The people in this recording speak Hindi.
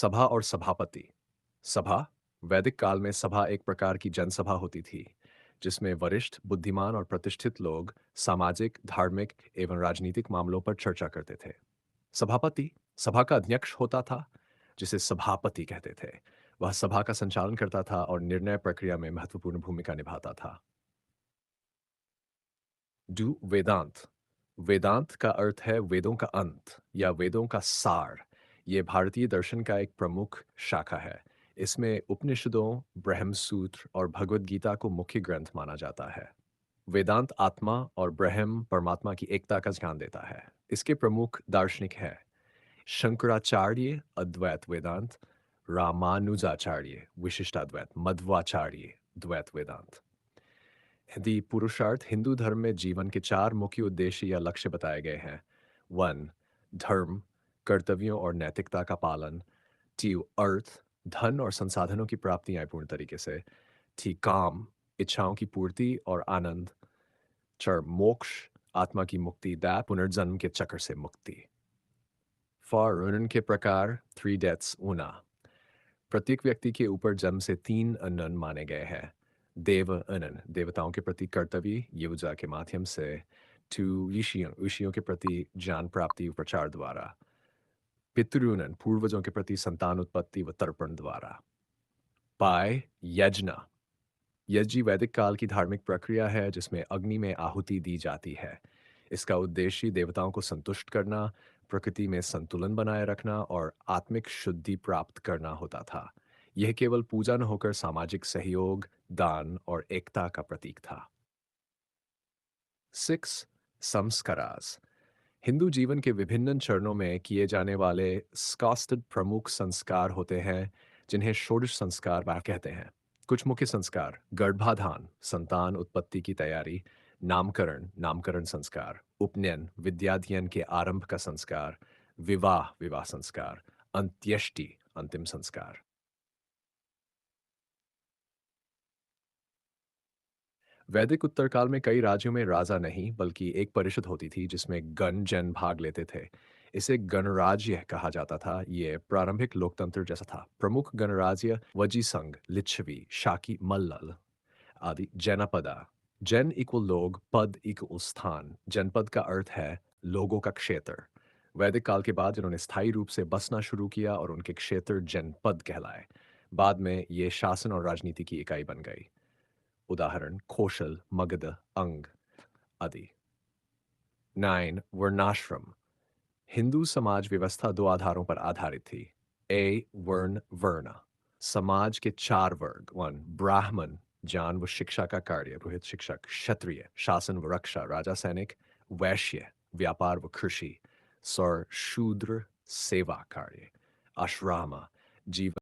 सभा और सभापति। सभा वैदिक काल में सभा एक प्रकार की जनसभा होती थी, जिसमें वरिष्ठ, बुद्धिमान और प्रतिष्ठित लोग सामाजिक, धार्मिक एवं राजनीतिक मामलों पर चर्चा करते थे। सभापति सभा का अध्यक्ष होता था, जिसे सभापति कहते थे। वह सभा का संचालन करता था और निर्णय प्रक्रिया में महत्वपूर्ण भूमिका निभाता था। डू वेदांत। वेदांत का अर्थ है वेदों का अंत या वेदों का सार। ये भारतीय दर्शन का एक प्रमुख शाखा है। इसमें उपनिषदों, ब्रह्म सूत्र और भगवद गीता को मुख्य ग्रंथ माना जाता है। वेदांत आत्मा और ब्रह्म परमात्मा की एकता का ज्ञान देता है। इसके प्रमुख दार्शनिक हैं शंकराचार्य अद्वैत वेदांत, रामानुजाचार्य विशिष्टाद्वैत, मध्वाचार्य द्वैत वेदांत। यदि पुरुषार्थ हिंदू धर्म में जीवन के चार मुख्य उद्देश्य या लक्ष्य बताए गए हैं। वन, धर्म, कर्तव्यों और नैतिकता का पालन। टू, अर्थ, धन और संसाधनों की प्राप्ति न्यायपूर्ण तरीके से। थी, काम, इच्छाओं की पूर्ति और आनंद। चार, मोक्ष, आत्मा की मुक्ति, दैट पुनर्जन्म के चक्र से मुक्ति। फॉर के प्रकार, थ्री डेथ्स ऊना। प्रत्येक व्यक्ति के ऊपर जन्म से तीन अनन माने गए हैं। देव अनन, देवताओं के प्रति कर्तव्य युजा के माध्यम से। टू, ऋषियों ऋषियों के प्रति ज्ञान प्राप्ति व प्रचार द्वारा। पितृनन, पूर्वजों के प्रति संतान उत्पत्ति व तर्पण द्वारा। पाय, यज्ञ। यज्ञ वैदिक काल की धार्मिक प्रक्रिया है जिसमें अग्नि में आहुति दी जाती है। इसका उद्देश्य देवताओं को संतुष्ट करना, प्रकृति में संतुलन बनाए रखना और आत्मिक शुद्धि प्राप्त करना होता था। यह केवल पूजा न होकर सामाजिक सहयोग, दान और एकता का प्रतीक था। सिक्स, संस्कारास। हिंदू जीवन के विभिन्न चरणों में किए जाने वाले स्कास्टिड प्रमुख संस्कार होते हैं, जिन्हें षोडश संस्कार वा कहते हैं। कुछ मुख्य संस्कार: गर्भाधान, संतान उत्पत्ति की तैयारी। नामकरण, नामकरण संस्कार। उपनयन, विद्याध्ययन के आरंभ का संस्कार। विवाह, विवाह संस्कार। अंत्येष्टि, अंतिम संस्कार। वैदिक उत्तर काल में कई राज्यों में राजा नहीं बल्कि एक परिषद होती थी जिसमें गण जन भाग लेते थे। इसे गणराज्य कहा जाता था। ये प्रारंभिक लोकतंत्र जैसा था। प्रमुख गणराज्य वजी संघ, लिच्छवी, शाकी, मल्लल आदि। जनपदा। जन इक्वल लोग, पद इक्वल स्थान। जनपद का अर्थ है लोगों का क्षेत्र। वैदिक काल के बाद इन्होंने स्थायी रूप से बसना शुरू किया और उनके क्षेत्र जनपद कहलाए। बाद में ये शासन और राजनीति की इकाई बन गई। उदाहरण: कौशल, मगध, अंग आदि। 9, वर्णाश्रम। हिंदू समाज व्यवस्था दो आधारों पर आधारित थी। ए, वर्ण, वर्ण। समाज के चार वर्ग। वन, ब्राह्मण, ज्ञान व शिक्षा का कार्य, पुरोहित, शिक्षक। क्षत्रिय, शासन व रक्षा, राजा, सैनिक। वैश्य, व्यापार व कृषि। सौर, शूद्र, सेवा कार्य। आश्रम, जीवन